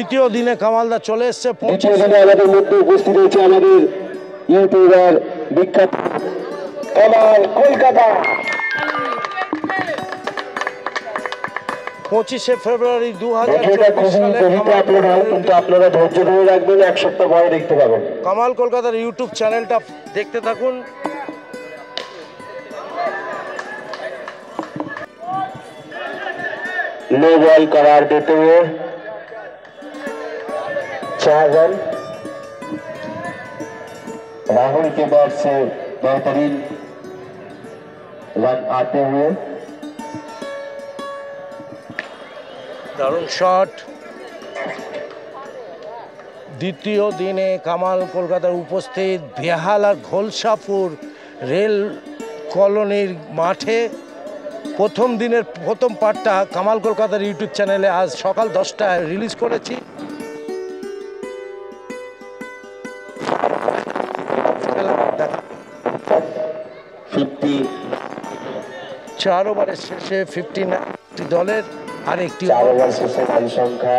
দ্বিতীয় দিনে কামালদা চলে এসছে। দ্বিতীয় দিনে আমাদের মধ্যে উপস্থিত হয়েছে আমাদের ইউটিউবার বিখ্যাত কামাল কলকাতা। 25শে ফেব্রুয়ারি 2024 সালে কিন্তু আপনারা ধৈর্য ধরে রাখবেন, এক সপ্তাহ পরে দেখতে পাবেন। কামাল কলকাতার ইউটিউব চ্যানেলটা দেখতে থাকুন। नो बॉल करार देते हुए 4 रन राहुल के बैट से बेहतरीन रन आते हुए। দারুণ শট। দ্বিতীয় দিনে কামাল কলকাতার উপস্থিত বেহালার ঘোলসাপুর রেল কলোনির মাঠে। প্রথম দিনের প্রথম পার্টটা কামাল কলকাতার ইউটিউব চ্যানেলে আজ সকাল 10টায় রিলিজ করেছি। 4 ওভারের শেষে 59 দলের আরেকটি ওভার শেষে রান সংখ্যা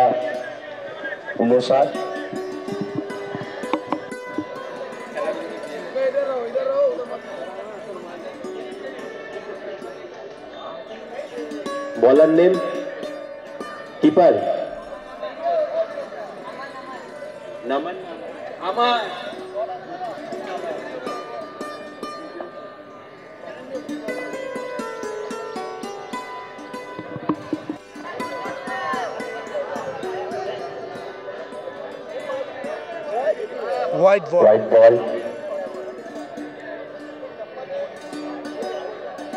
59। बॉलर नेम कीपर नमन अमन। वाइड बॉल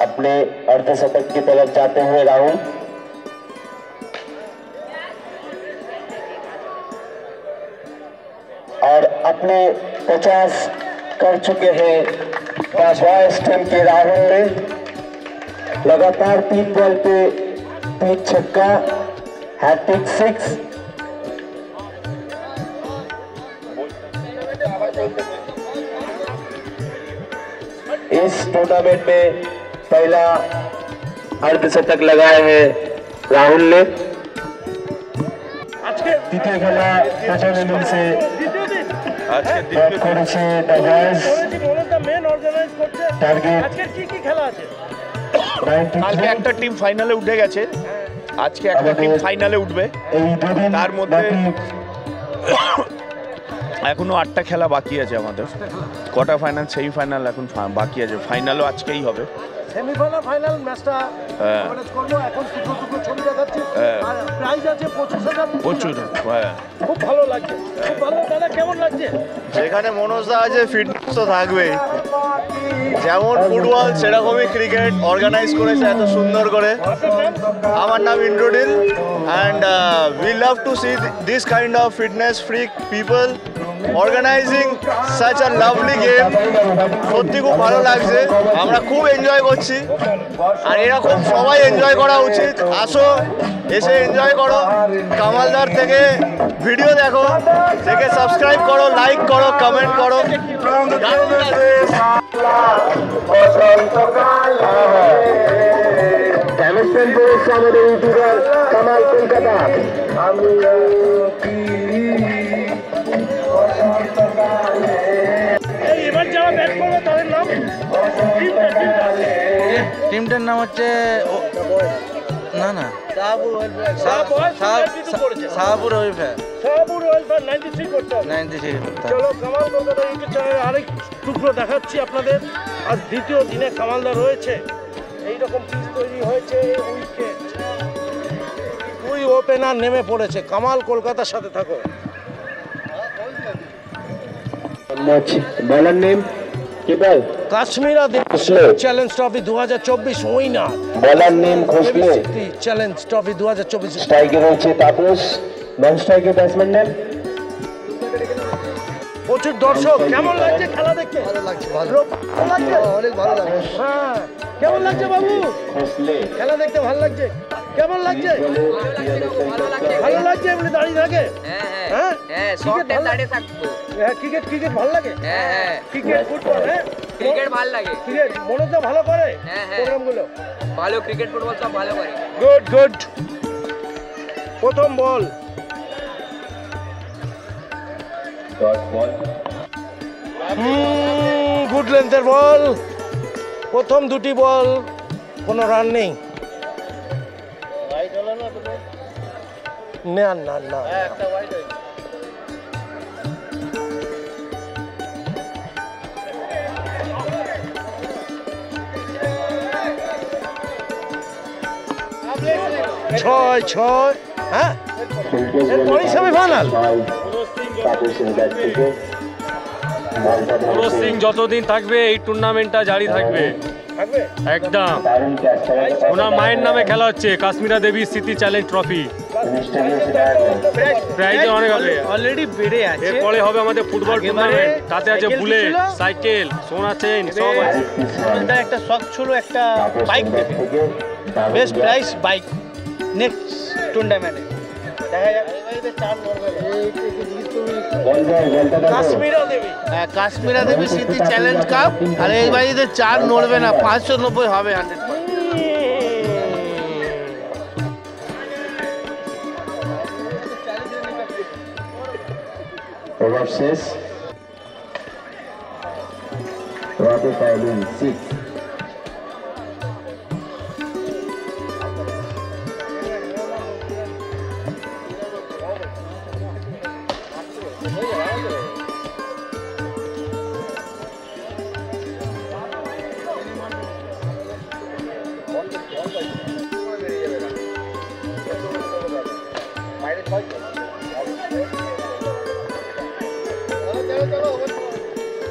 अपने अर्धशतक की तरफ जाते हुए राहुल। और अपने 50 कर चुके हैं बॉयज टीम के राहुल ने। लगातार 3 बॉल पे 3 छक्का, हैट्रिक 6। इस टूर्नामेंट में पहला अर्धशतक लगाए हैं राहुल ने। দ্বিতীয় খেলা প্রচন্ড ইনিংসে ব্যাট করেছে দ্য বয়েজ। টার্গেট কালকে একটা টিম ফাইনালে উঠে গেছে, আজকে একটা টিম ফাইনালে উঠবে। তার মধ্যে এখনো 8টা খেলা বাকি আছে আমাদের। কোয়ার্টার ফাইনাল, সেমিফাইনাল এখন বাকি আছে, ফাইনালও আজকেই হবে। সেমিফাইনাল ফাইনাল ম্যাচটা কভারেজ করব। এখন টুকরো ছবি দেখাচ্ছি আর প্রাইজ আছে 25,000। প্রচুর, হ্যাঁ, খুব ভালো লাগছে, খুব ভালো। দাদা কেমন লাগছে? যেখানে মনোজদা আছে ফিটনেস তো থাকবেই। যেমন ফুটবল সেরকমই ক্রিকেট অর্গানাইজ করেছে এত সুন্দর করে। আমার নাম Indranil and we love to see this kind of fitness freak people organising such a lovely game. সত্যি খুব ভালো লাগছে, আমরা খুব এনজয় করছি আর এরকম সবাই এনজয় করা উচিত। আসো, এসে এনজয় করো। কামালদার থেকে ভিডিও দেখো, দেখে সাবস্ক্রাইব করো, লাইক করো, কমেন্ট করো। আমাদের ইউটিউবার কামাল কলকাতা। এবার যারা ব্যাট করবে তাদের নাম, টিমটার নাম হচ্ছে না না শাহপুর ওয়েলফেয়ার 93 করতে হবে। 93 চলো কামাল কলকাতা ইউটিউব চ্যানেলে আরেক টুকরো দেখাচ্ছি আপনাদের। আজ দ্বিতীয় দিনে কামালদা রয়েছে। এইরকম পিচ তৈরি হয়েছে। উইকেট, 2 ওপেনার নেমে পড়েছে। কামাল কলকাতার সাথে থাকো। বলার name keeper Kashmira challenge trophy 2024 winner. বলার নেম খোসলে চ্যালেঞ্জ ট্রফি 2024। স্ট্রাইকার হচ্ছে Tapas. Non striker batsman name. প্রচুর দর্শক। কেমন লাগছে খেলা দেখতে? ভালো লাগছে, ভালো লাগছে, অনেক ভালো লাগছে। হ্যাঁ, কেমন লাগছে বাবু খোসলে খেলা দেখতে? ভালো লাগছে। কেমন লাগছে? ভালো লাগছে। এমনি দাঁড়িয়ে থাকে? হ্যাঁ হ্যাঁ, শর্ট টাইম দাঁড়িয়ে থাকবো। হ্যাঁ, ক্রিকেট ভালো লাগে। হ্যাঁ, ক্রিকেট ফুটবল। হ্যাঁ, ক্রিকেট ভালো লাগে। ক্রিকেট মনোজ ভালো করে প্রোগ্রামগুলো। ভালো ক্রিকেট ফুটবল সব ভালো করে। গুড। প্রথম বল গুড লেন্থের বল, প্রথম দুটি বল কোনো রান নেই। না না না, ছয় ছয়। হ্যাঁ, এরপরই সেমিফাইনাল। ফিরোজ সিং যতদিন থাকবে এই টুর্নামেন্টটা জারি থাকবে একদম। ওনার মায়ের নামে খেলা হচ্ছে Kashmira Devi Smriti challenge trophy. Prize অনেক হবে, অলরেডি বেড়ে আছে। এরপরে হবে আমাদের ফুটবল টুর্নামেন্ট, তাতে আছে বুলেট, সাইকেল, সোনা চেইন সব আছে। তার একটা শখ ছিল একটা বাইক দেবে, বেস্ট প্রাইস বাইক নেক্সট টুর্নামেন্টে দেখা যাক। কাশ্মীরা দেবী স্মৃতি চ্যালেঞ্জ কাপ, আর এই বাড়িতে 4 নড়বে না, 590 হবে 100%। ওভার শেষ, রাতে পাইলেন 6।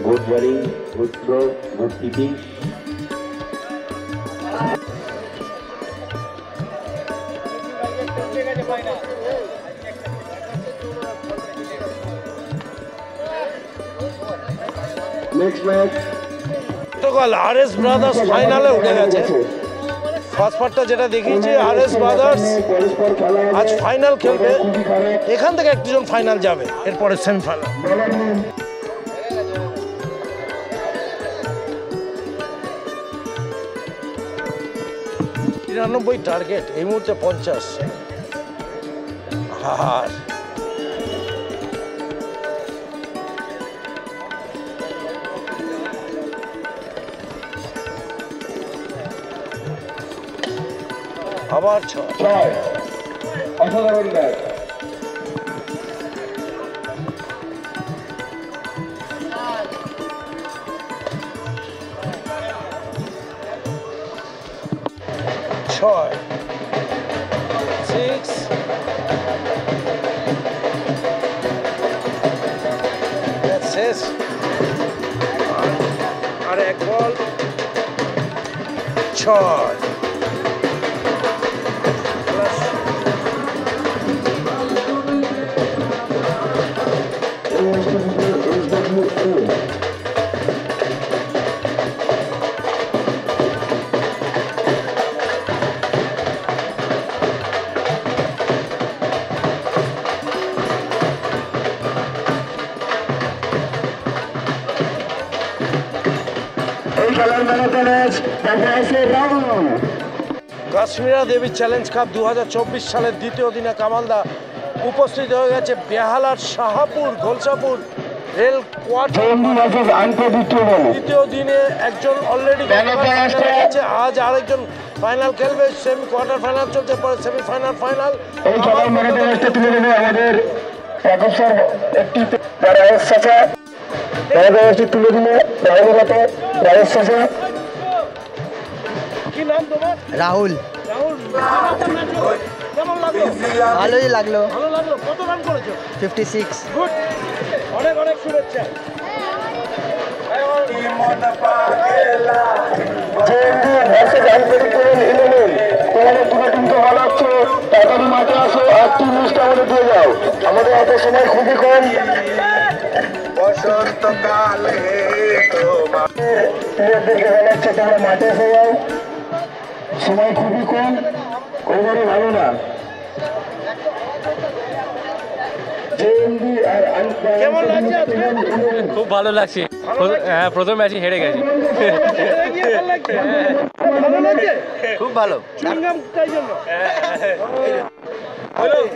Good bowling, good throw, good keeping. Next match. গতকাল আরএস ব্রাদার্স ফাইনালে উঠে গেছে। ফার্স্ট পার্টটা যেটা দেখিয়েছি, আরএস ব্রাদার্স আজ ফাইনাল খেলবে। এখান থেকে একজন ফাইনাল যাবে, এরপরে সেমিফাইনাল। 93 টার্গেট, এই মুহূর্তে 50। হার আবার 6। অসাধারণ ব্যাট। ছয় 6। শেষ, আর এক বল 6। কাশ্মীরা দেবী চ্যালেঞ্জ কাপ 2024 সালের দ্বিতীয় দিনে কামালদা উপস্থিত হয়ে গেছে বেহালার শাহাপুর গোলসাপুর রেল কোয়ার্টার। দ্বিতীয় দিনে একজন অলরেডি গেছে, আজ আরেকজন ফাইনাল খেলবে। সেমি কোয়ার্টার ফাইনাল চলছে, পরে সেমিফাইনাল, ফাইনাল। আমাদের একটি তুলে দিলে কি নাম তোমার? রাহুল। রাহুল, কেমন লাগলো? ভালোই লাগলো। ভালো লাগলো। কত রান করেছো? 56। গুড, অনেক অনেক শুভেচ্ছা। মাঠে আসো আর 3 মিনিটটা আমাদের দিয়ে যাও, আমাদের এত সময় খুবই কম। বসন্তকালে তোমরা মাঠে এসে যাও, সময় খুবই কম, ওইবারে ভালো না। কেমন লাগছে আজকে? খুব ভালো লাগছে। হ্যাঁ, প্রথম ম্যাচে হেরে গেছি। ভালো লাগছে? খুব ভালো। চুইংগাম তাই জন্য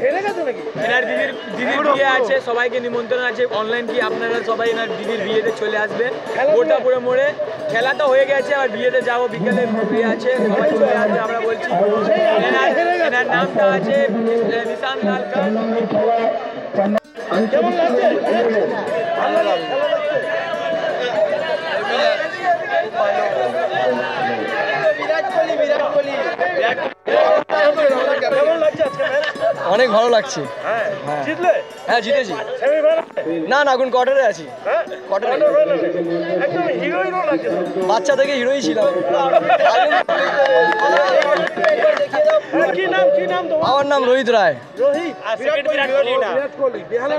হেরে গেছে নাকি? এনার দিদির বিয়ে আছে, সবাইকে নিমন্ত্রণ আছে অনলাইন কি আপনারা সবাই এনার দিদির বিয়েতে চলে আসবেন। গোটাপুরে মোড়ে খেলা তো হয়ে গেছে, আর বিয়েতে যাবো, বিকেলে বিয়ে আছে, সবাই চলে আসবে আমরা বলছি। এনার নামটা আছে নিশান লাল খান। কেমন লাগছে? ভালো লাগছে, ভালো লাগছে। কেমন লাগছে আজকে ম্যাচ? অনেক ভালো লাগছে। হ্যাঁ, জিতলে? হ্যাঁ জিতেছি। সেমিফাইনালে? না না এখন কোয়ার্টারে আছি। হ্যাঁ, কোয়ার্টারে। ফাইনালে। একদম হিরো হিরো লাগছে তো। বাচ্চা থেকে হিরোই ছিলাম। হ্যাঁ, কি নাম তোমার? আমার নাম রোহিত রায়। রোহিত। বিরাট কোহলি। বেহালা।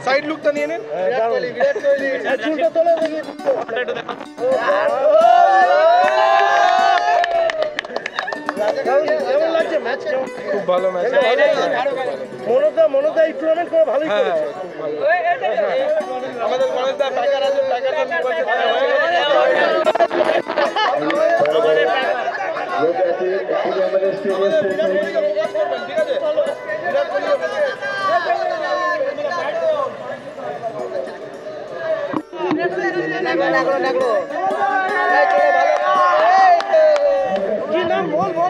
সাইড লুকটা নিয়ে নেন। বিরাট কোহলি। চুলটা তোলো দেখি। কেমন লাগছে ম্যাচ? খুব ভালো ম্যাচ। মনোদা এই টুর্নামেন্ট করে ভালোই করেছে। আমাদের মনোদা টাকার আছে, কি নাম বল?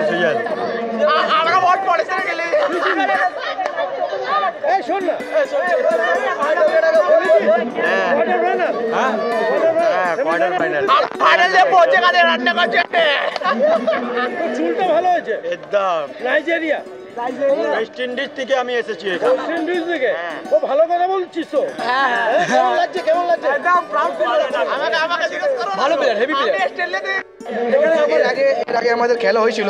সুজল। আমাকে ভোট পড়েছে না গেলে। এই শোন না। Quarter final. ফাইনালে পৌঁছে গেছে, রান্না করছে। চুলটা ভালো হয়েছে একদম। নাইজেরিয়া, ওয়েস্ট ইন্ডিজ থেকে আমি এসেছি এখানে। ওয়েস্ট ইন্ডিজ থেকে। ও ভালো কথা বলছিস তো। কেমন লাগছে? একদম প্রাউড ফিল হচ্ছে। আমাকে জিজ্ঞেস করো। ভালো প্লেয়ার, হেভি প্লেয়ার। এর আগে আমাদের খেলা হয়েছিল,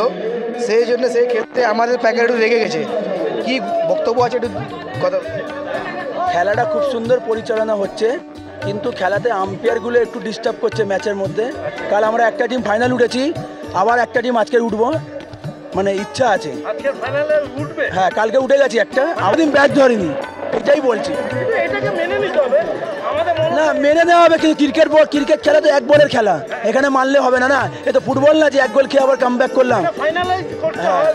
সেই জন্য সেই ক্ষেত্রে আমাদের প্যাকেট একটু রেগে গেছে। কি বক্তব্য আছে একটু কথা? খেলাটা খুব সুন্দর পরিচালনা হচ্ছে, কিন্তু খেলাতে আম্পায়ারগুলো একটু ডিস্টার্ব করছে ম্যাচের মধ্যে। কাল আমরা একটা টিম ফাইনাল উঠেছি, আবার একটা টিম আজকে উঠবো, মানে ইচ্ছা আছে। আজকে ফাইনালে উঠবে? হ্যাঁ, কালকে উঠে গেছি একটা, আমাদের ব্যাট ধরেনি, এটাই বলছি। এটাকে মেনে নিতে হবে আমাদের। না মেনে নেওয়া হবে, কিন্তু ক্রিকেট খেলা তো এক বলের খেলা, এখানে মানলে হবে না। না এ তো ফুটবল না যে এক গোল খেয়ে আবার কাম ব্যাক করলাম। ফাইনালাইজ করতে হয়।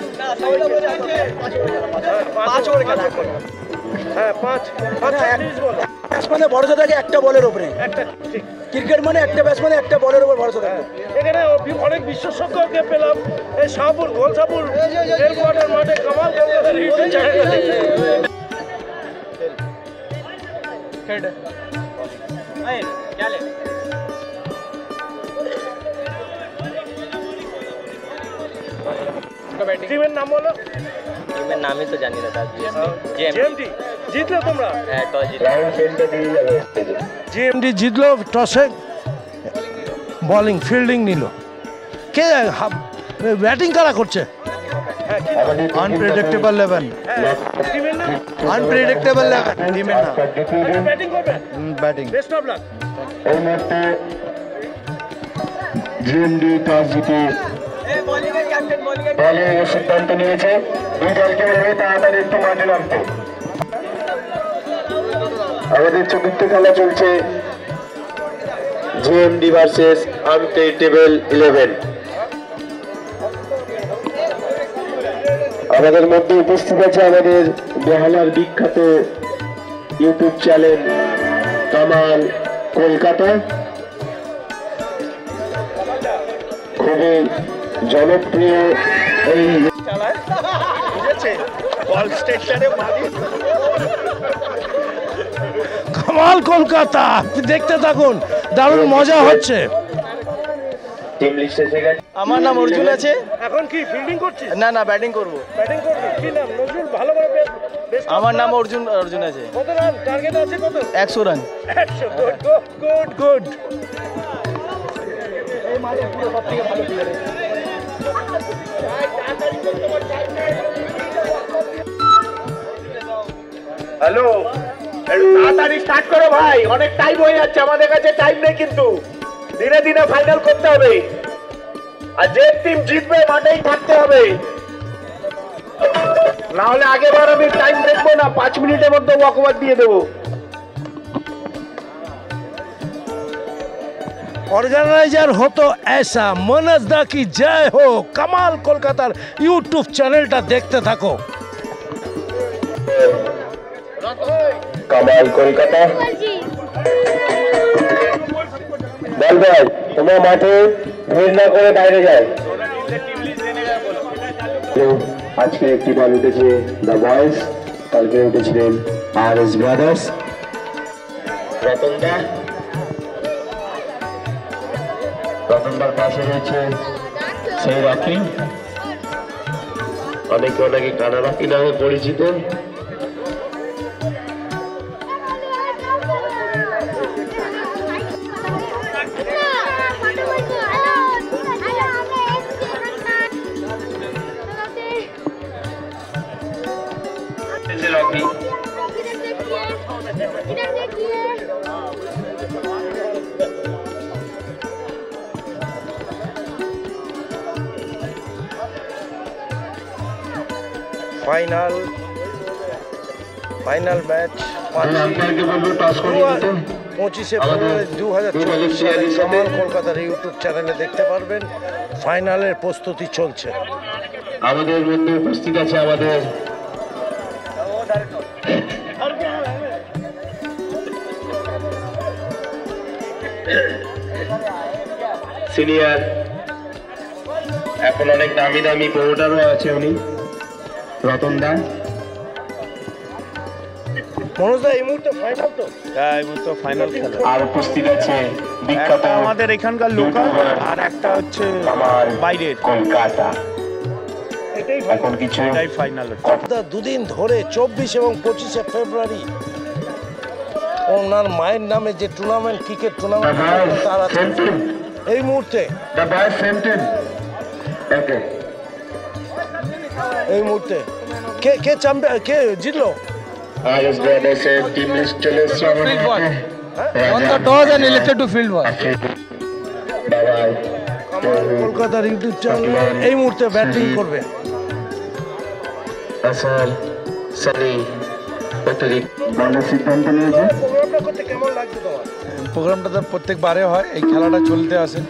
পাঁচ ওভার খেলা। হ্যাঁ, পাঁচ ব্যাটসম্যানে ভরসা থাকে একটা বলের উপরে। একটা ঠিক। ক্রিকেট মানে একটা ব্যাটসম্যানে একটা বলের উপর ভরসা থাকে। এখানে অনেক বিশেষজ্ঞকে পেলাম। এই শাহপুর গোলসাপুর রেলকোয়ার্টার মাঠে কামাল কলকাতার ইউটিউব চ্যানেল। টিমের নাম বলো। টিমের নামই তো জানি না। জিএমডি জিতলো তোমরা? হ্যাঁ, টস জিএমডি জিতলো টসে, বোলিং ফিল্ডিং নিল। কে ব্যাটিং কারা করছে? আনপ্রেডিক্টেবল 11। টিমের নাম? আনপ্রেডিক্টেবল 11 টিমের নাম। ব্যাটিং করবে? ব্যাটিং। Best of lakh. এই মুহূর্তে জিএমডি টস জিতে বলিংয়ের সিদ্ধান্ত নিয়েছে। দুই দলকে বলবে তাড়াতাড়ি একটু মাঠে নামতে। আমাদের চতুর্থ খেলা চলছে, জিএমডি ভার্সেস আনপ্রেডিক্টেবল 11। আমাদের মধ্যে উপস্থিত আছে আমাদের বেহালার বিখ্যাত ইউটিউব চ্যানেল কামাল কলকাতা, খুবই জনপ্রিয় এই কামাল কলকাতা, দেখতে থাকুন, দারুণ মজা হচ্ছে। টিম লিস্টে সেখানে আমার নাম অর্জুন আছে। এখন কি ফিল্ডিং করছিস? না ব্যাটিং করব। ব্যাটিং করবি? কি নাম? নজরুল। ভালো করে বেস্ট। আমার নাম অর্জুন আছে। কত রান টার্গেট আছে? কত? 100 রান। 100। গুড। হ্যালো, একটু তাড়াতাড়ি স্টার্ট করো ভাই, অনেক টাইম হয়ে যাচ্ছে, আমাদের কাছে টাইম নেই, কিন্তু ধীরে ধীরে ফাইনাল করতে হবে। আর যে টিম জিতবে মাঠেই থাকতে হবে, না হলে আগেবার আমি টাইম দেখবো না, 5 মিনিটের মধ্যে ওয়াকওভার দিয়ে দেবো। ऑर्गेनाइजर हो तो ऐसा। मनोज दा की जय हो। कमाल কলকাতার ইউটিউব চ্যানেলটা দেখতে থাকো। কামাল কলকাতা বল ভাই তোমার মাঠে ভিড় না করে বাইরে যাও। আজকে একটি বল উঠেছে দ্য বয়েজ, কালকে উঠেছিলেন RS ব্রাদার্স। রতনদার পাশে রয়েছে সেই রকি, অনেকে অনেকে কানা রকি নামে পরিচিত। फाइनल मैच 25 ফেব্রুয়ারি 2024 কামাল কলকাতার ইউটিউব চ্যানেলে দেখতে পারবেন। ফাইনালের প্রস্তুতি চলছে। আমাদের মধ্যে উপস্থিত আছে আমাদের সিনিয়র, এখন অনেক দামি দামি প্রমোটারও আছে উনি, রতন দা। মনোজ দা এই মুহূর্তে ফাইনাল তো? হ্যাঁ, এই মুহূর্তে ফাইনাল খেলা। আর উপস্থিত আছে বিখ্যাত আমাদের এখানকার লোকাল, আর একটা হচ্ছে বাইরের কলকাতা। এখন কিছু এটাই ফাইনাল হচ্ছে। দুদিন ধরে 24 এবং 25 ফেব্রুয়ারি ওনার মায়ের নামে যে টুর্নামেন্ট, ক্রিকেট টুর্নামেন্ট তার আছে এই মুহূর্তে। এই মুহূর্তে কে কে চ্যাম্পিয়ন, কে জিতলো? RS Brothers এর টিম লিস্ট চলে এসেছে আমাদের হাতে। On the toss and elected to field ball. কলকাতার ইউটিউব চ্যানেলে এই মুহূর্তে ব্যাটিং করবে আসল সানি পত্রি বলের সিদ্ধান্ত নিয়েছে। প্রোগ্রামটা করতে কেমন লাগছে তোমার? প্রোগ্রামটা তো প্রত্যেকবারে হয়, এই খেলাটা চলতে আসে।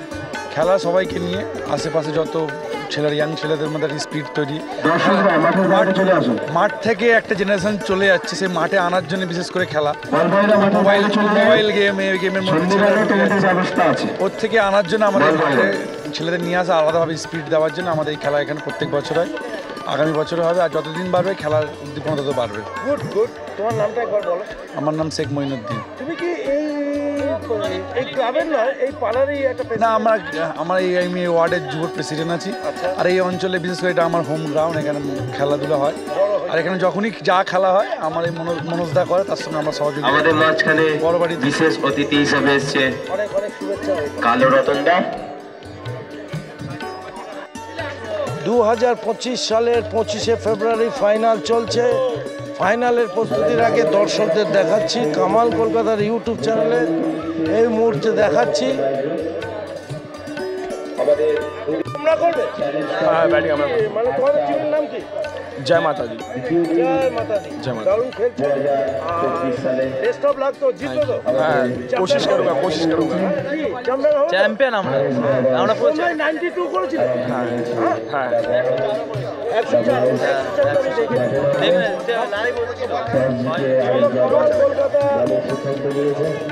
খেলা সবাইকে নিয়ে আশেপাশে যত ছেলেরা, ইয়াং ছেলেদের মধ্যে স্পিড তৈরি, মাঠ থেকে একটা জেনারেশন চলে যাচ্ছে, সেই মাঠে আনার জন্য বিশেষ করে খেলা। মোবাইল গেমের মধ্যে ওর থেকে আনার জন্য আমাদের মাঠে ছেলেদের নিয়ে আসা, আলাদাভাবে স্পিড দেওয়ার জন্য আমাদের এই খেলা এখানে প্রত্যেক বছর হয়। আগামী বছরও হবে, আর যতদিন বাড়বে খেলার উদ্দীপনা তত বাড়বে। Good good. তোমার নামটা একবার বলো। আমার নাম শেখ মঈনুদ্দিন। তুমি কি এই ক্লাবের নয়, এই পাড়ারই একটা? না, আমার আমি ওয়ার্ডের যুব প্রেসিডেন্ট আছি। আর এই অঞ্চলে বিশেষ করে এটা আমার হোম গ্রাউন্ড, এখানে খেলাধুলা হয়। আর এখানে যখনই যা খেলা হয় আমার এই মনোজদা করে, তার সঙ্গে আমরা সহযোগী। আমাদের মাঝখানে বড় বাড়ি বিশেষ অতিথি হিসেবে এসেছে অনেক অনেক শুভেচ্ছা। কালো রতন দা। 2025 সালের 25 ফেব্রুয়ারি ফাইনাল চলছে। ফাইনালের প্রস্তুতির আগে দর্শকদের দেখাচ্ছি কামাল কলকাতার ইউটিউব চ্যানেলে এই মুহূর্তে দেখাচ্ছি। তোমরা করবে? হ্যাঁ, ব্যাটিং আমরা। মানে তোমাদের টিমের নাম কি? জয় মাতা দি। জয় মাতা দি। দারুণ খেলছে। Best of lakh. তো জিতবো তো? হ্যাঁ, কোশিশ করুঙ্গা। চ্যাম্পিয়ন আমরা পুরো 92 করেছিল। হ্যাঁ, 104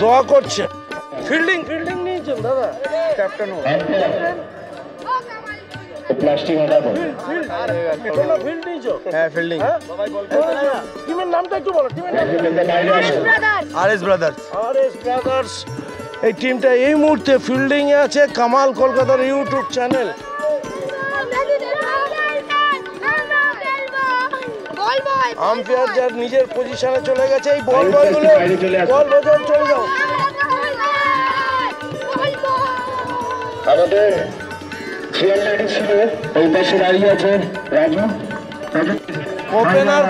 দোয়া করছে। ফিল্ডিং নিয়েছেন দাদা? ক্যাপ্টেন প্লাস্টিক হাঁটা বল। তোমরা ফিল্ড নিয়েছো? হ্যাঁ, ফিল্ডিং। টিমের নামটা একটু বলো। টিমের নাম? RS brothers. RS brothers. এই টিমটা এই মুহূর্তে ফিল্ডিং এ আছে। কামাল কলকাতার ইউটিউব চ্যানেল। আম্পায়ার যার নিজের পজিশনে চলে গেছে। এই বল বয়গুলো বল বোঝান, চলে যাও। আমাদের চেয়ারম্যান ছিল ওই পাশে দাঁড়িয়ে আছে রাজু। ওপেনার,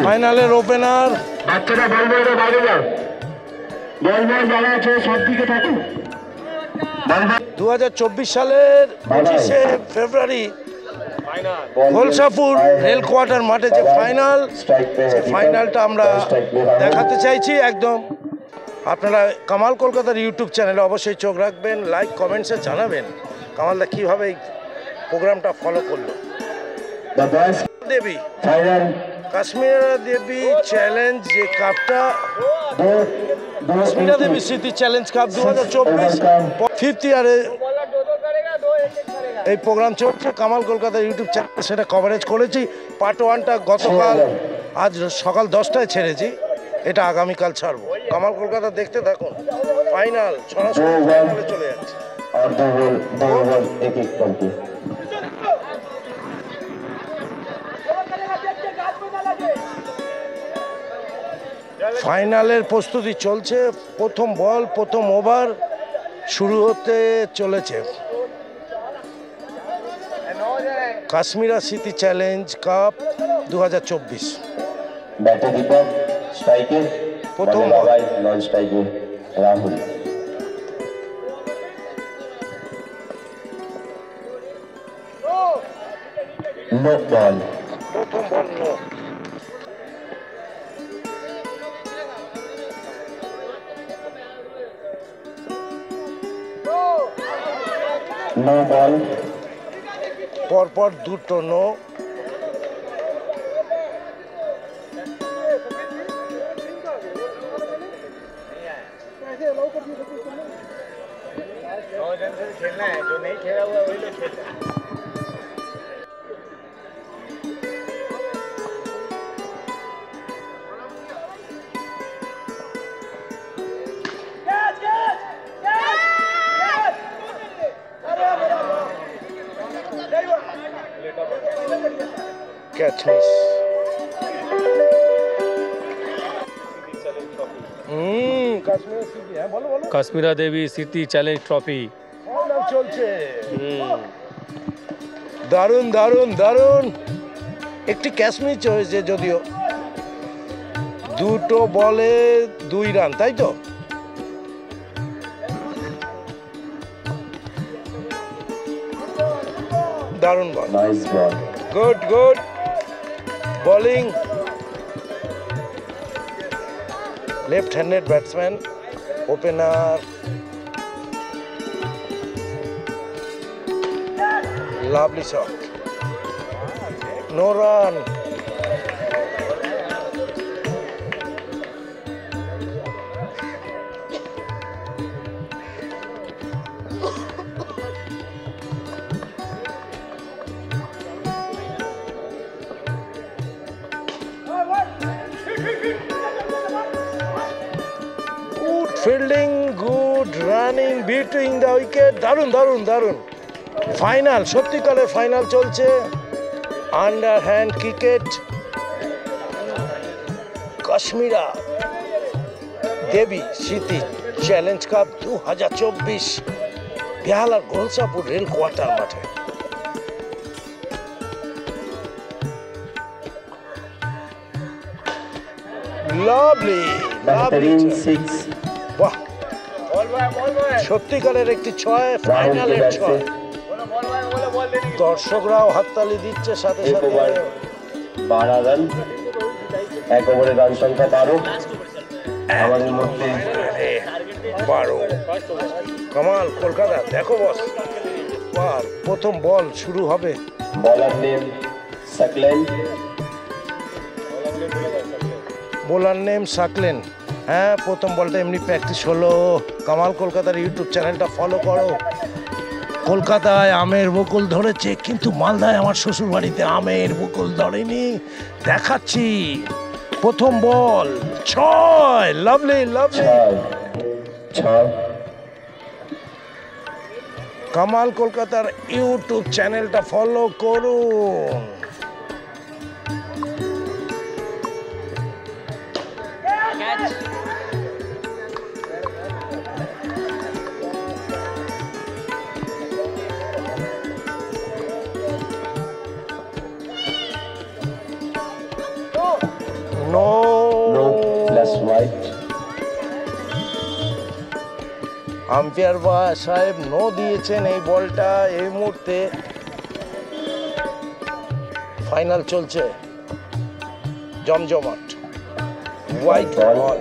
ফাইনালের ওপেনার। বাচ্চারা বল বয়রা বাইরে যাও। বল বয় যারা আছে সব দিকে থাকো। 2024 সালের 25 ফেব্রুয়ারি হোলসাপুর রেল কোয়ার্টার মাঠে যে ফাইনাল, সেই ফাইনালটা আমরা দেখাতে চাইছি একদম। আপনারা কামাল কলকাতার ইউটিউব চ্যানেলে অবশ্যই চোখ রাখবেন, লাইক কমেন্টসে জানাবেন কামালদা কীভাবে এই প্রোগ্রামটা ফলো করলো। দেবী কাশ্মীরা দেবী চ্যালেঞ্জ যে কাপটা, Kashmira Devi Smriti challenge cup 2024 5th ইয়ারে এই প্রোগ্রাম চলছে কামাল কলকাতার ইউটিউব চ্যানেলে, সেটা কভারেজ করেছি। পার্ট 1টা গতকাল, আজ সকাল 10টায় ছেড়েছি, এটা আগামীকাল ছাড়বো। কামাল কলকাতা দেখতে থাকুন, ফাইনাল সরাসরি ফাইনালে চলে যাচ্ছে। ফাইনালের প্রস্তুতি চলছে, প্রথম বল প্রথম ওভার শুরু হতে চলেছে। কাশ্মীরা স্মৃতি চ্যালেঞ্জ কাপ 2024 ব্যাটে দীপক, স্ট্রাইকে প্রথম বাবাই, নন স্ট্রাইকে রাহুল। নো বল, প্রথম বল নো। নো বল, পরপর দুটো no. Catch miss. Kashmira Devi Smriti challenge trophy চলছে, দারুণ দারুণ দারুণ। একটি ক্যাচ মিস হয়েছে, যদিও দুটো বলে 2 রান, তাই তো? দারুণ ball, nice ball, good good bowling. Left handed batsman, opener lovely shot, no run. Good fielding, good running, beating the wicket. দারুণ দারুণ দারুণ। ফাইনাল, সত্যিকারের ফাইনাল চলছে। Under hand cricket, Kashmira Devi Smriti challenge cup 2024 বেহালার গোলসাপুর rail quarter মাঠে। Lovely lovely 6 বাহ, সত্যিকারের একটি 6, ফাইনালের 6। দর্শকরাও হাততালি দিচ্ছে সাথে এক সাথে। ওভার 12 রান, এক ওভারে রান সংখ্যা 12। আমাদের মধ্যে 12। কামাল কলকাতা, দেখো বস, প্রথম বল শুরু হবে। বলার name Saqlain, bowler name Saqlain. হ্যাঁ, প্রথম বলটা এমনি প্র্যাকটিস হলো। কামাল কলকাতার ইউটিউব চ্যানেলটা ফলো করো। কলকাতায় আমের বকুল ধরেছে, কিন্তু মালদায় আমার শ্বশুর বাড়িতে আমের বকুল ধরেনি, দেখাচ্ছি। প্রথম বল 6, লাভলি লাভলি। 6 কামাল কলকাতার ইউটিউব চ্যানেলটা ফলো করুন। নো প্লাস হোয়াইট, আম্পায়ার সাহেব নো দিয়েছেন এই বলটা। এই মুহূর্তে ফাইনাল চলছে, জমজমাট। হোয়াইট বল,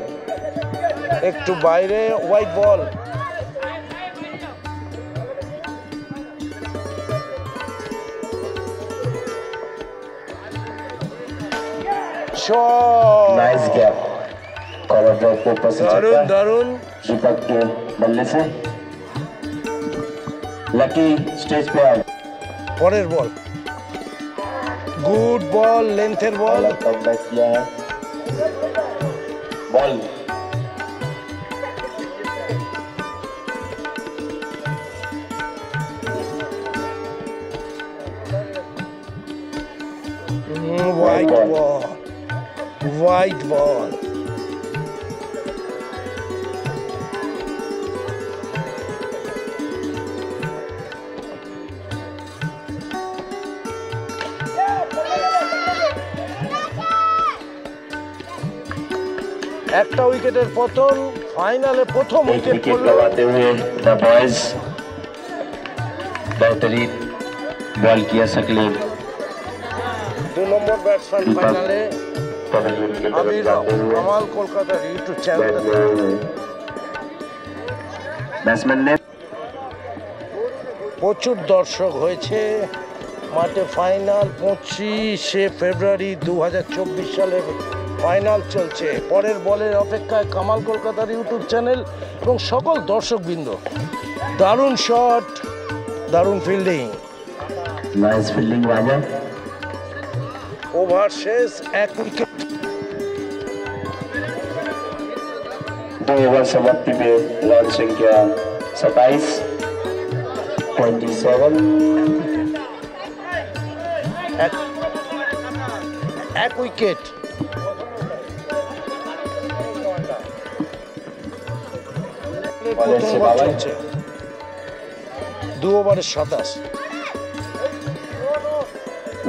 একটু বাইরে, white ball. Nice gap, cover drive के ऊपर से दारुण छक्का दारुण। दीपक के बल्ले से लकी स्टेज पे आउट। পরের বল, গুড বল, লেন্থের বল। कमबैक किया है ball white ball, white ball. একটা উইকেটের পতন, ফাইনালে প্রথম एक উইকেট विकेट পড়ল। गवाते हुए द बॉयज बेहतरीन बॉल किया सकलीन 2 নম্বর ব্যাটসম্যান ফাইনালে पवेलियन की तरफ আবির जाते हुए কামাল কলকাতার ইউটিউব চ্যানেল। बैट्समैन ने প্রচুর দর্শক হয়েছে মাঠে। ফাইনাল 25শে ফেব্রুয়ারি 2024 সালের ফাইনাল চলছে। পরের বলের অপেক্ষায় কামাল কলকাতার ইউটিউব চ্যানেল এবং সকল দর্শকবৃন্দ। দারুণ শট, দারুণ ফিল্ডিং। नाइस फील्डिंग राजा ওভার শেষ, 1 উইকেট। 2 ओवर समाप्ति में रन संख्या 27 27 এক উইকেট। প্রথম বল চলছে, 2 ওভারে 27,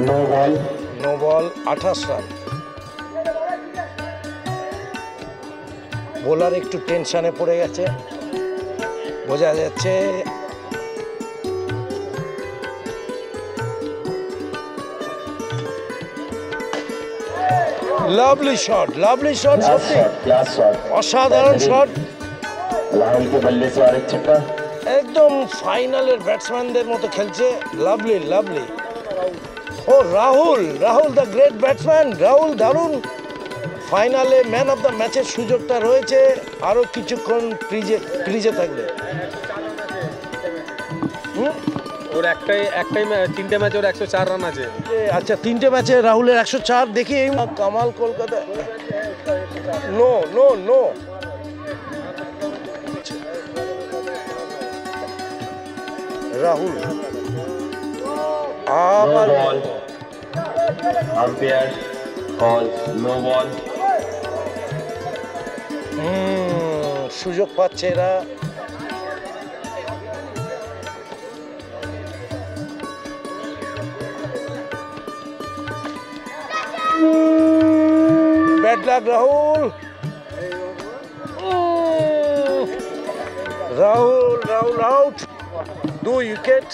no ball no ball, 28 run. Bowler একটু টেনশনে পড়ে গেছে, বোঝা যাচ্ছে। লাভলি শট, লাভলি শট, সত্যি क्लास शॉट অসাধারণ শট। राहुल के बल्ले से और एक छक्का একদম ফাইনালের ব্যাটসম্যানদের মতো খেলছে। Lovely lovely. ও Rahul, Rahul the great batsman, Rahul দারুণ। ফাইনালে ম্যান অফ দ্য ম্যাচের সুযোগটা রয়েছে আরও কিছুক্ষণ ক্রিজে থাকলে। ওর তিনটে ম্যাচে ওর 104 রান আছে। আচ্ছা, 3টে ম্যাচে রাহুলের 104। দেখি এই কামাল Kolkata. No no no, Rahul আবার ball umpire call no ball সুযোগ পাচ্ছে এরা। Bad luck Rahul. Rahul, Rahul out, 2 wicket.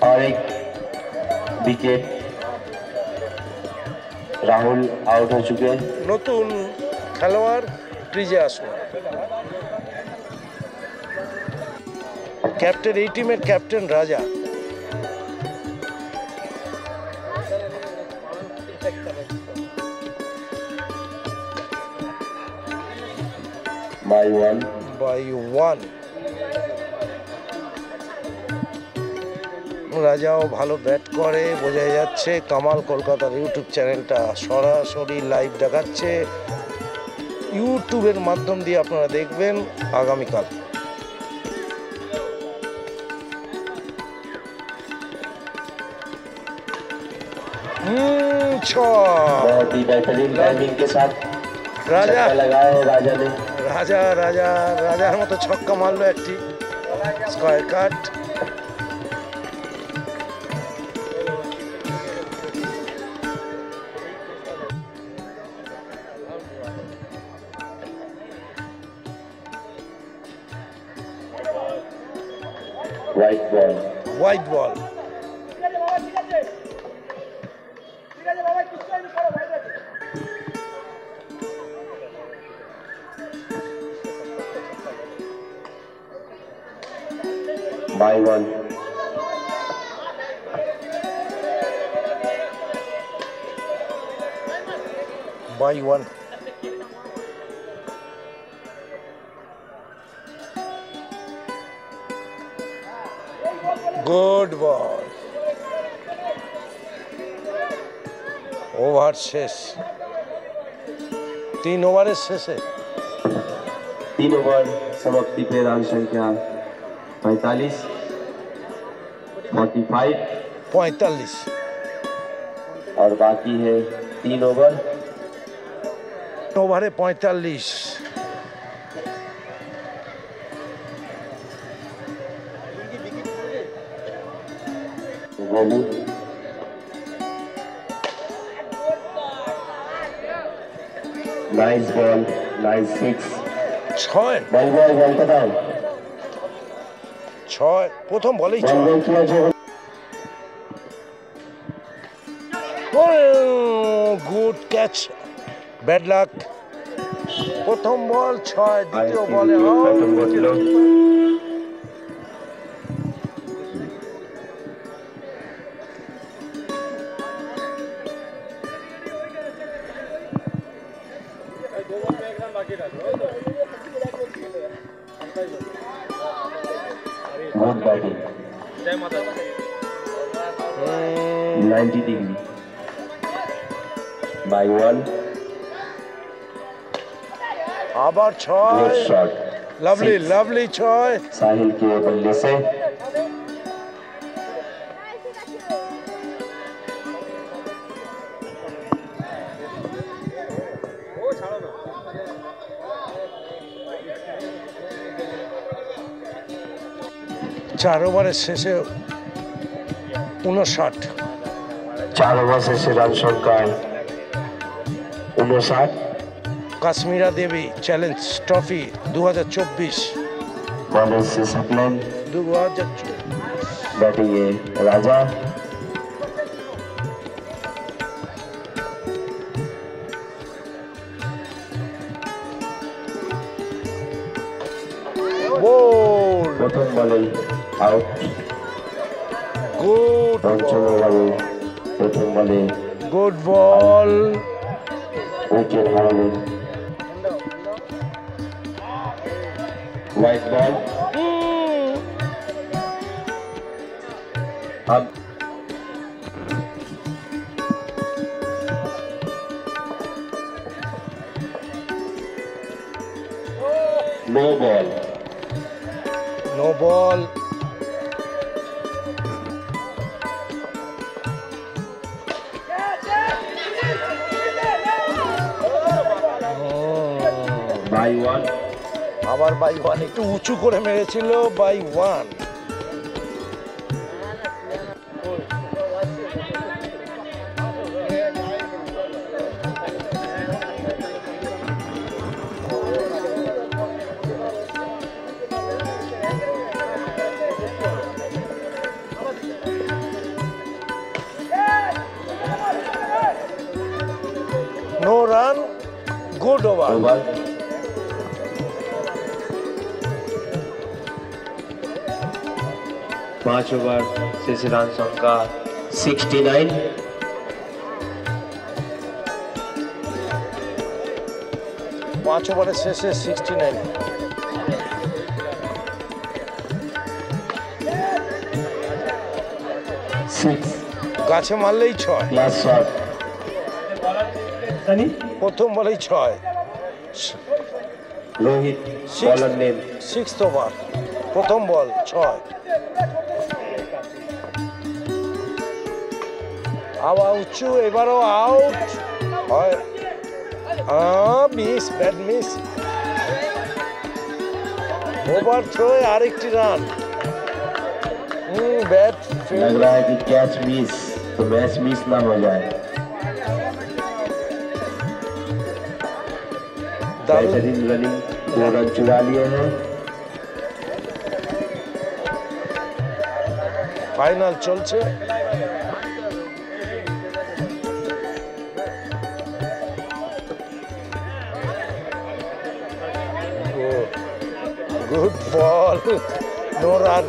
और एक विकेट राहुल आउट हो चुके हैं নতুন খেলোয়াড় ক্রিজে আসলো। ক্যাপ্টেন, এই টিমের ক্যাপ্টেন রাজা। By one by 1। রাজাও ভালো ব্যাট করে বোঝা যাচ্ছে। কামাল কলকাতার ইউটিউব চ্যানেলটা সরাসরি লাইভ দেখাচ্ছে, ইউটিউবের মাধ্যম দিয়ে আপনারা দেখবেন আগামীকাল। बहुत ही बेहतरीन टाइमिंग के साथ রাজা, छक्का लगाया है राजा ने রাজা রাজা রাজার মতো ছক্কা মারলো একটি। Square cut. White ball white ball. by 1. By 1. Good ball. Over শেষ 3 ওভারের শেষে 3 ओवर समाप्ति पे रन संख्या 45 45 45 और बाकी है 3 ओवर ওভারে 45 Golu nice ball nice 6 6 ball বলতে দাও 6 প্রথম বলেই বল 6 বল কি আছে গুড ক্যাচ ব্যাড লাক প্রথম বল 6 দ্বিতীয় বলে প্রথম বল गुड बैटिंग 90 डिग्री by 1 আবার गुड 6 शॉट লাভলি লাভলি 6 साहिल के बल्ले से চার ওভারের শেষে 59 4 ओवर से रन संख्या 59 কাশ্মীরা দেবী চ্যালেঞ্জ ট্রফি 2024 बॉलर से सप्लेन 2024 बैटिंग है राजा বল प्रथम बॉले आउट গুড पंचम ओवरे प्रथम बॉले গুড বল विकेट हारने वाइट बॉल अब no ball no ball bye 1 আবার বাই 1 একটু উঁচু করে মেরেছিল bye 1 no run good over over पांच ओवर से रन संख्या 69 5 ওভারের শেষে 69 6 গাছে মারলেই 6 क्लास शॉट প্রথম বলেই 6 Rohit bowler name 6th over প্রথম বল 6 আবার উঁচু এবারও আউট হয় মিস ব্যাড মিস ওভার থ্রোয়ে আরেকটি রান ব্যাট लग रहा है कि कैच मिस तो मैच मिस ना हो जाए बेहतरीन रनिंग 2 रन चुरा लिए हैं ফাইনাল চলছে গুড বল নো রান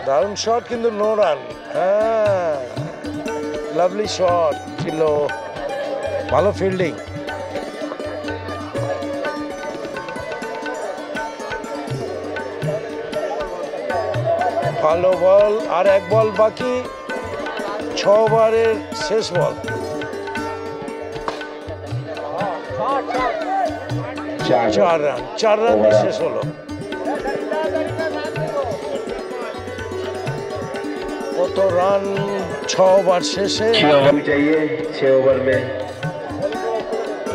দারুণ শট কিন্তু নো রান। হ্যাঁ, লাভলি শট ছিল, ভালো ফিল্ডিং। ভালো বল, আর এক বল বাকি, 6 ওভারের শেষ বল। 4 রান, 4 রান দিয়ে শেষ হলো। কত রান 6 ওভার শেষে?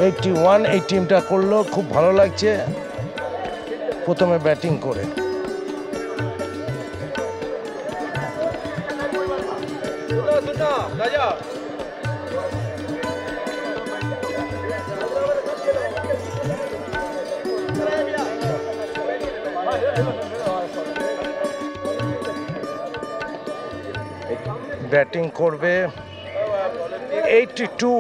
81। এই টিমটা করলো, খুব ভালো লাগছে প্রথমে ব্যাটিং করে। ব্যাটিং করবে, 82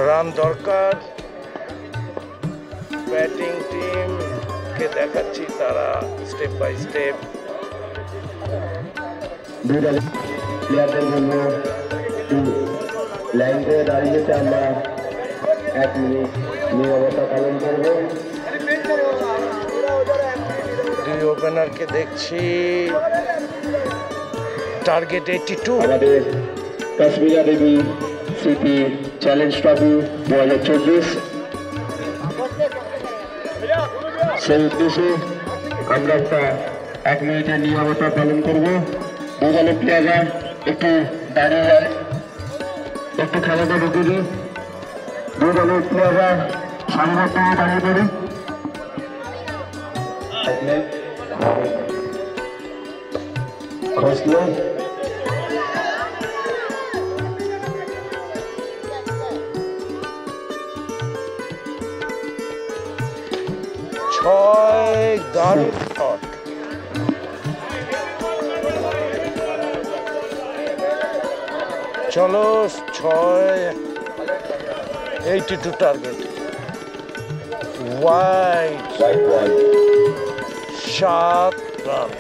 রান দরকার। ব্যাটিং টিমকে দেখাচ্ছি তারা স্টেপ বাই স্টেপ। প্লেয়ারদের জন্য লাইন করে দাঁড়িয়েছে, আমরা 1 মিনিট নীরবতা পালন করব। দুই ওপেনারকে দেখছি, টার্গেট 82। আমাদের কাশ্মীরা দেবী স্মৃতি চ্যালেঞ্জ ট্রফি 2024 সেই উদ্দেশ্যে আমরা একটা 1 মিনিটের নীরবতা পালন করব। দুজনে প্লেয়াররা একটু দাঁড়িয়ে যায়, একটু খেলাটা ঢুকে দিই। দুজনের প্লেয়াররা সামনে দাঁড়িয়ে পড়ি। খসলে 6 দারুণ শট। চলো 6, 82 target. Wide 7 run.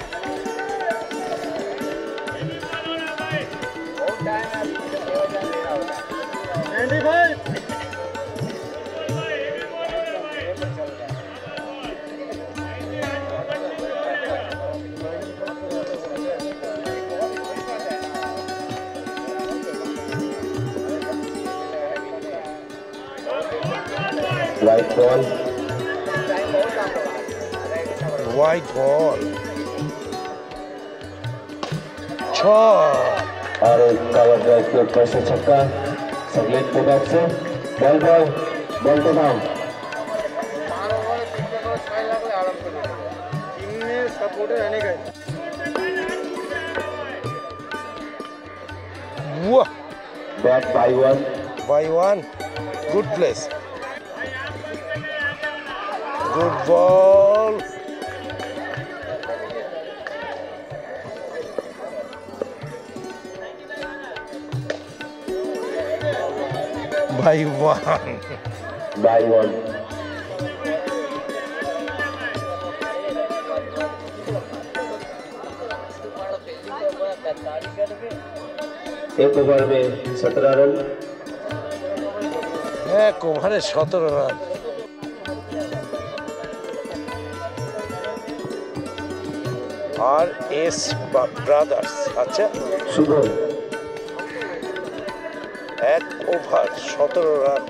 white ball, white ball, 6 और एक कवर ड्राइव के ऊपर से छक्का सगलेट के बैट से बॉल बॉल बॉल को नाम bat by one, good place, good ball, by one. एक ओवर में 17 रन, एक ओवरे 17 रन। और एस ब्रादार्स, अच्छा शुभम एक ओवर 17 रन।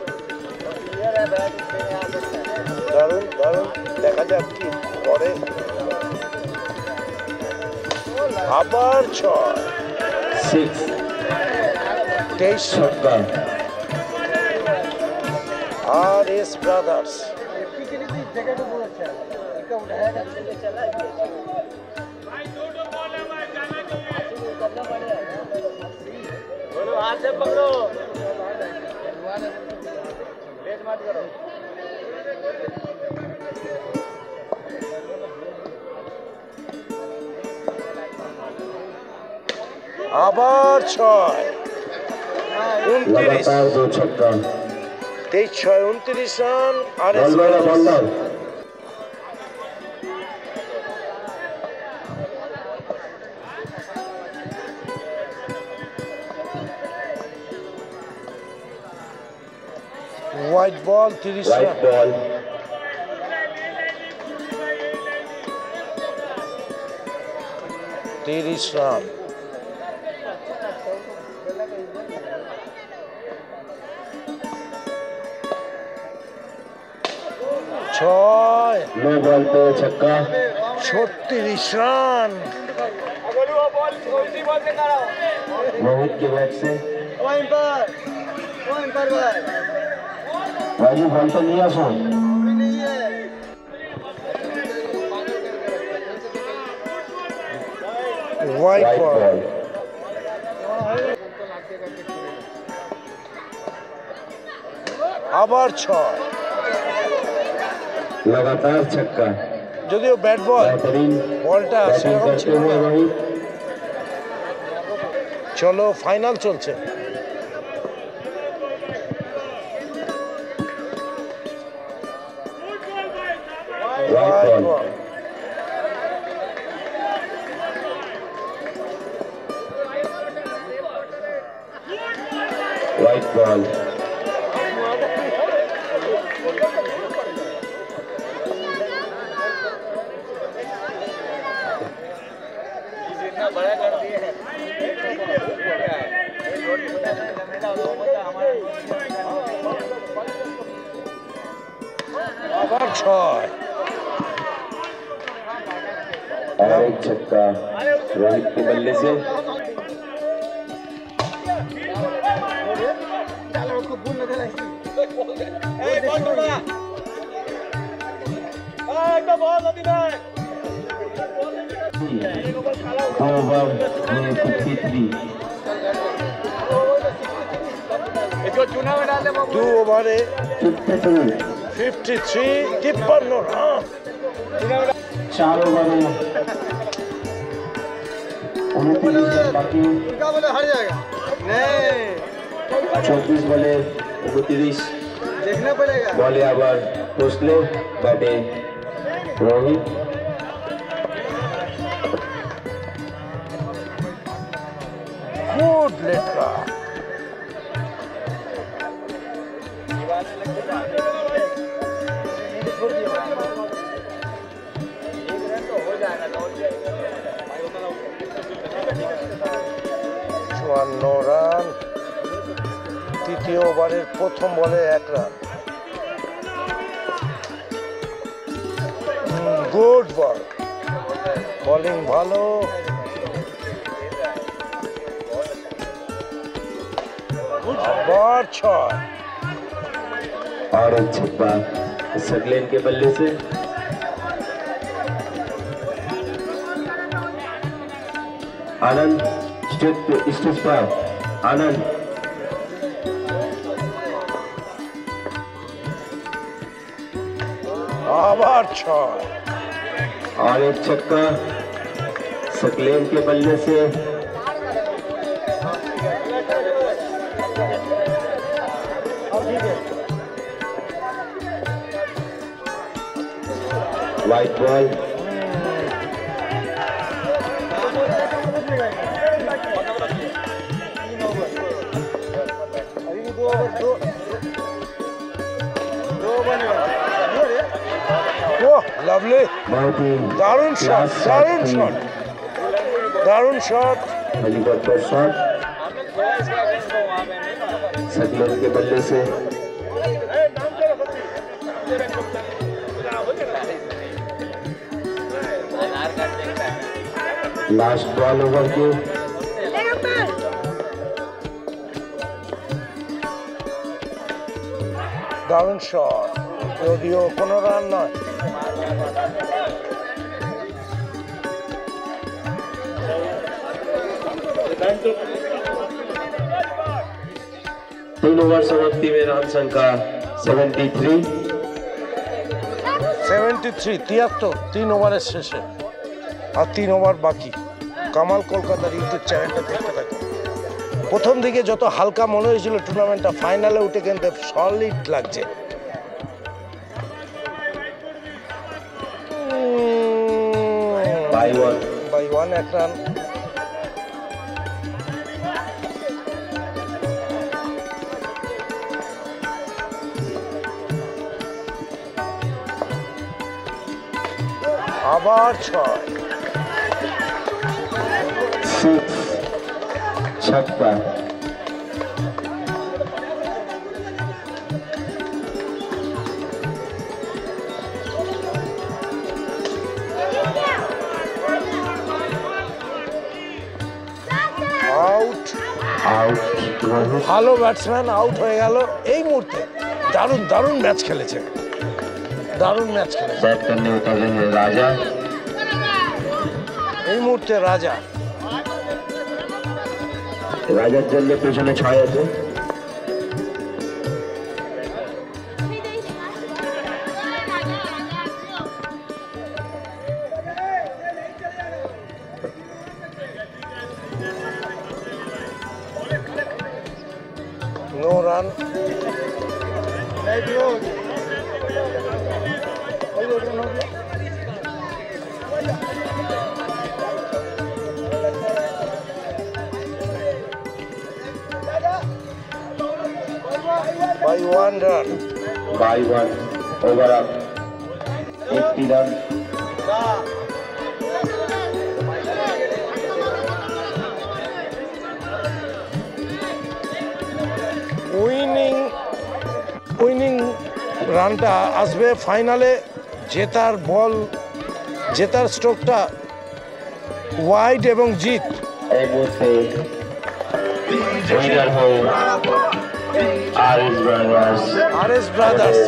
दारुण दारुण, देखा যাক কি করে। আবার 6 6 23 छक्का और एस ब्रादार्स আবার 6 29 लगातार 2 छक्का 23 6 29 রান। আর ball ball white ball 30 White run. ball. Run. ছয়। No ball पे छक्का. 36 রান। रोहित के बैट से. राजू बॉल तो नहीं आसो. হোয়াইট White বল। ball. আবার 6। लगातार छक्का. যদিও ব্যাট বল बेहतरीन বলটা बैटिंग সেরকম करते ছিল हुए না। रोहित. চলো ফাইনাল চলছে। White ball. White ball. আবার 6। और एक छक्का रोहित के बल्ले से. ओवर 53. 2 ওভারে 52. 53 53 রান। 4 ओवर 29 रन बाकी. 24 বলে 29. বলে আবার ভোসলে, ব্যাটে রোহিত. গুড লেটরা। চুয়ান্ন রান। তৃতীয় ওভারের প্রথম বলে 1 রান। গুড বল, বোলিং ভালো। आवर 6। और एक छक्का सकलेन के बल्ले से. आनंद स्टेज पर. आनंद आवर 6। और एक छक्का सकलेन के बल्ले से. White ball. लवली, बहुत ही दारुण शॉट, दारुण शॉट, दारुण शॉट। हेलीकॉप्टर शॉट सकलेन के बल्ले से. लास्ट बॉल ओवर के. দারুণ শট, যদিও কোনো রান নয়। तीन ओवर समाप्ति में रन संख्या 73. 73, 73, 3 ওভারের শেষে আর 3 ওভার বাকি। কামাল কলকাতার ইউটিউব চ্যানেলটা দেখতে থাকুন। প্রথম দিকে যত হালকা মনে হয়েছিল টুর্নামেন্টটা, ফাইনালে উঠে কিন্তু সলিড লাগছে। By one 1 run. আবার 6 छक्का আউট ভালো ব্যাটসম্যান আউট হয়ে গেল এই মুহূর্তে। দারুণ দারুণ ম্যাচ খেলেছে, দারুণ ম্যাচ খেলেছে। बैट करने उतरे हैं राजा। এই মুহূর্তে রাজা রাজার জন্য পেছনে 6 আছে। No run. by 1 run by 1 over up 80 run. Winning রানটা আসবে ফাইনালে। জেতার বল, জেতার স্ট্রোকটা ওয়াইড এবং জিত। এই মুহূর্তে উইনার হয়ে RS ব্রাদার্স।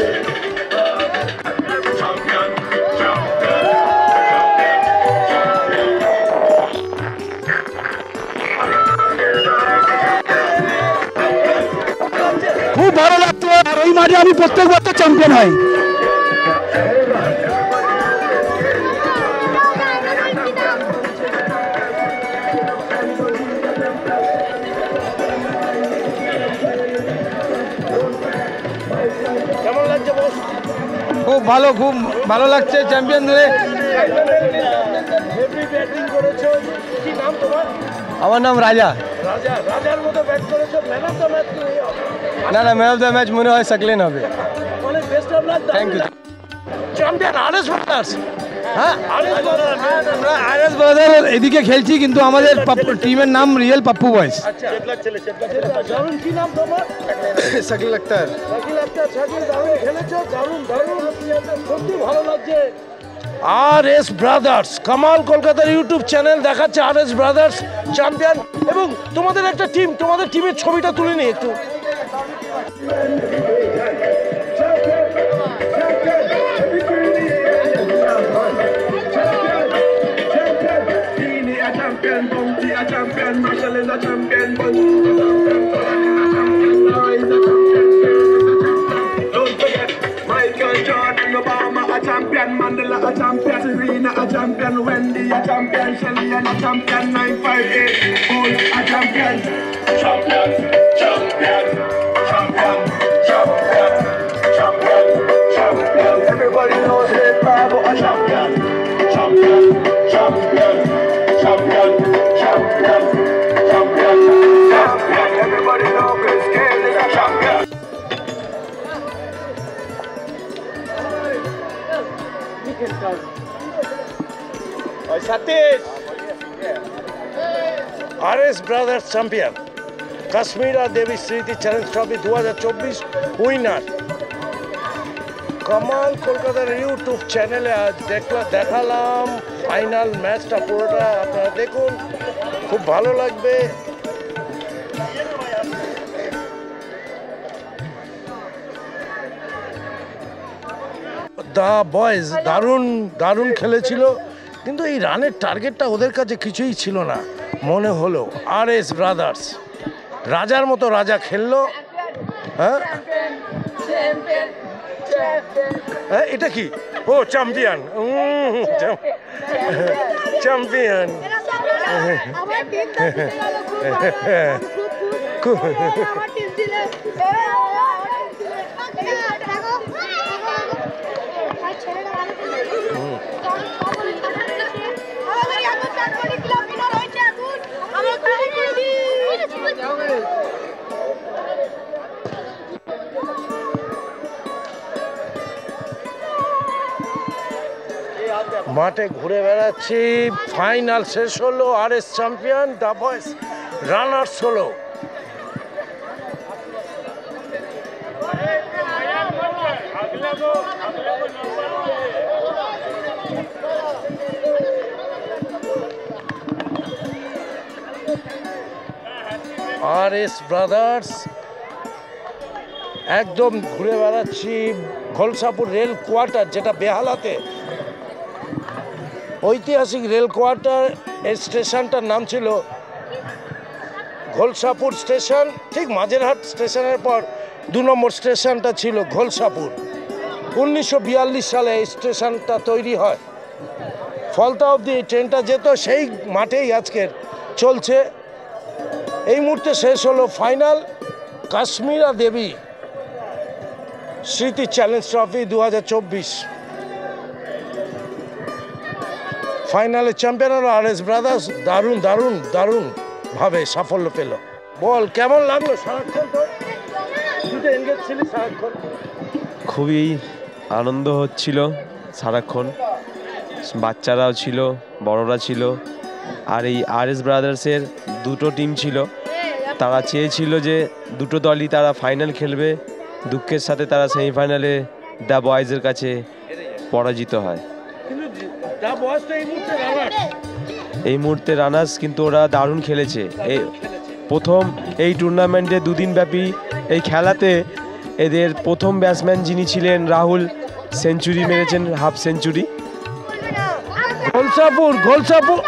খুব ভালো লাগতো, আর এই মাঠে আমি প্রত্যেক বছর চ্যাম্পিয়ন হই। কেমন লাগছে বস? খুব ভালো লাগছে চ্যাম্পিয়ন ধরে। হেভি ব্যাটিং করেছো। কি নাম তোমার? আমার নাম রাজা। রাজা। রাজার মতো ব্যাট করেছো। ম্যান অফ দ্য ম্যাচ তুমি। না ম্যান অফ দ্য ম্যাচ মনে হয় সকলেন হবে। অনেক best of luck. Thank you. Champion RS brothers. হ্যাঁ RS ব্রাদার্স। আমরা RS ব্রাদার এদিকে খেলছি, কিন্তু আমাদের টিমের নাম রিয়েল পাপ্পু বয়েস। আচ্ছা দারুণ। কি নাম তোমার? শাকিল আক্তার। শাকিল আক্তার। শাকিল দারুণ খেলেছো, দারুণ দারুণ। সত্যি ভালো লাগছে। RS ব্রাদার্স কামাল কলকাতার ইউটিউব চ্যানেল দেখাচ্ছে RS ব্রাদার্স চ্যাম্পিয়ন। এবং তোমাদের একটা টিম, তোমাদের টিমের ছবিটা তুলে নিই একটু। Champion Mandela, a champion Serena, a champion Wendy, a champion Shelly, and a champion 958. All a champion, champion, champion, champion, champion, champion, champion. Everybody knows that Bravo a champion, champion, champion, champion, champion, champion, champion. Everybody knows Chris Gayle is a champion. RS brothers champion. Kashmira Devi Smriti challenge trophy 2024 winner. Kamal কলকাতার YouTube চ্যানেলে আজ দেখালাম final ম্যাচটা পুরোটা। আপনারা দেখুন, খুব ভালো লাগবে। দা বয়েজ দারুণ দারুণ খেলেছিল, কিন্তু এই রানের টার্গেটটা ওদের কাছে কিছুই ছিল না মনে হলো। RS ব্রাদার্স রাজার মতো রাজা খেললো। হ্যাঁ এটা কি? ও চ্যাম্পিয়ন। চ্যাম্পিয়ন। মাঠে ঘুরে বেড়াচ্ছি, ফাইনাল শেষ হলো, RS champion, the boys runners হলো। RS ব্রাদার্স একদম ঘুরে বেড়াচ্ছি ঘোলসাপুর রেল কোয়ার্টার, যেটা বেহালাতে ঐতিহাসিক রেল কোয়ার্টার। এই স্টেশনটার নাম ছিল ঘোলসাপুর স্টেশন। ঠিক মাঝেরহাট স্টেশনের পর 2 নম্বর স্টেশনটা ছিল ঘোলসাপুর। 1942 সালে এই স্টেশনটা তৈরি হয়। ফলতা অবধি এই ট্রেনটা যেত, সেই মাঠেই আজকের চলছে। এই মুহূর্তে শেষ হলো final. Kashmira Devi Smriti challenge trophy 2024 ফাইনালে চ্যাম্পিয়ন হলো RS ব্রাদার্স। দারুণ দারুণ দারুণ ভাবে সাফল্য পেল। বল, কেমন লাগলো সারাক্ষণ? তো তুই তো এনগেজ ছিলি সারাক্ষণ। খুবই আনন্দ হচ্ছিল সারাক্ষণ, বাচ্চারাও ছিল, বড়রা ছিল। আর এই RS ব্রাদার্সের 2টো টিম ছিল, তারা চেয়েছিল যে 2টো দলই তারা ফাইনাল খেলবে। দুঃখের সাথে তারা সেমিফাইনালে দ্য বয়েজের কাছে পরাজিত হয়। এই মুহূর্তে রানার্স, কিন্তু ওরা দারুণ খেলেছে। এই প্রথম এই টুর্নামেন্টে 2 দিন ব্যাপী এই খেলাতে এদের প্রথম ব্যাটসম্যান যিনি ছিলেন রাহুল, সেঞ্চুরি মেরেছেন, হাফ সেঞ্চুরি। ঘোলসাপুর ঘোলসাপুর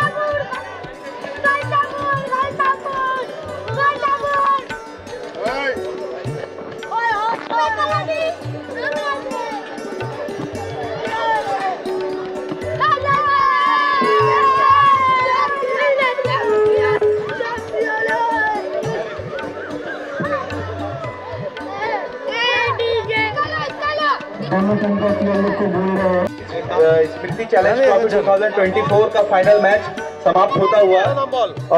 स्मृति चैलेंज ट्रॉफी 2024 का फाइनल मैच समाप्त होता हुआ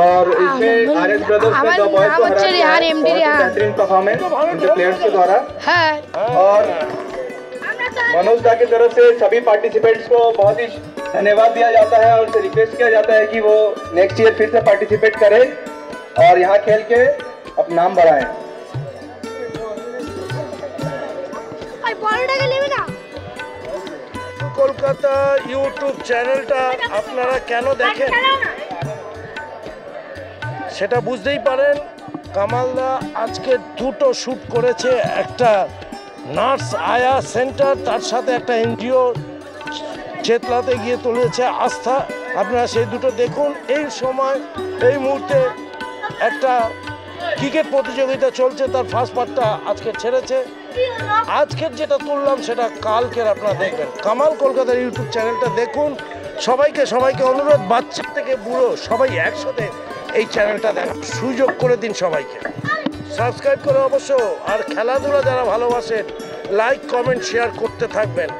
और इसमें RS ब्रदर्स ने द बॉयज को हरा दिया। बेहतरीन परफॉर्मेंस उनके प्लेयर्स के द्वारा और मनोज दा की तरफ से सभी पार्टिसिपेंट्स को बहुत ही धन्यवाद दिया जाता है और उनसे रिक्वेस्ट किया जाता है कि वो नेक्स्ट ईयर फिर से पार्टिसिपेट करें और यहाँ खेल के अपना नाम बढ़ाएं। কলকাতা ইউটিউব চ্যানেলটা আপনারা কেন দেখেন সেটা বুঝতেই পারেন। কামালদা আজকে 2টো শ্যুট করেছে, একটা নার্স আয়া সেন্টার, তার সাথে একটা NGO চেতলাতে গিয়ে তুলেছে আস্থা। আপনারা সেই 2টো দেখুন। এই সময় এই মুহূর্তে একটা ক্রিকেট প্রতিযোগিতা চলছে, তার ফার্স্ট পার্টটা আজকে ছেড়েছে। আজকের যেটা তুললাম সেটা কালকের আপনারা দেখবেন। কামাল কলকাতার ইউটিউব চ্যানেলটা দেখুন। সবাইকে অনুরোধ, বাচ্চা থেকে বুড়ো সবাই একসাথে এই চ্যানেলটা দেখার সুযোগ করে দিন সবাইকে। সাবস্ক্রাইব করে অবশ্য, আর খেলাধুলা যারা ভালোবাসেন লাইক কমেন্ট শেয়ার করতে থাকবেন।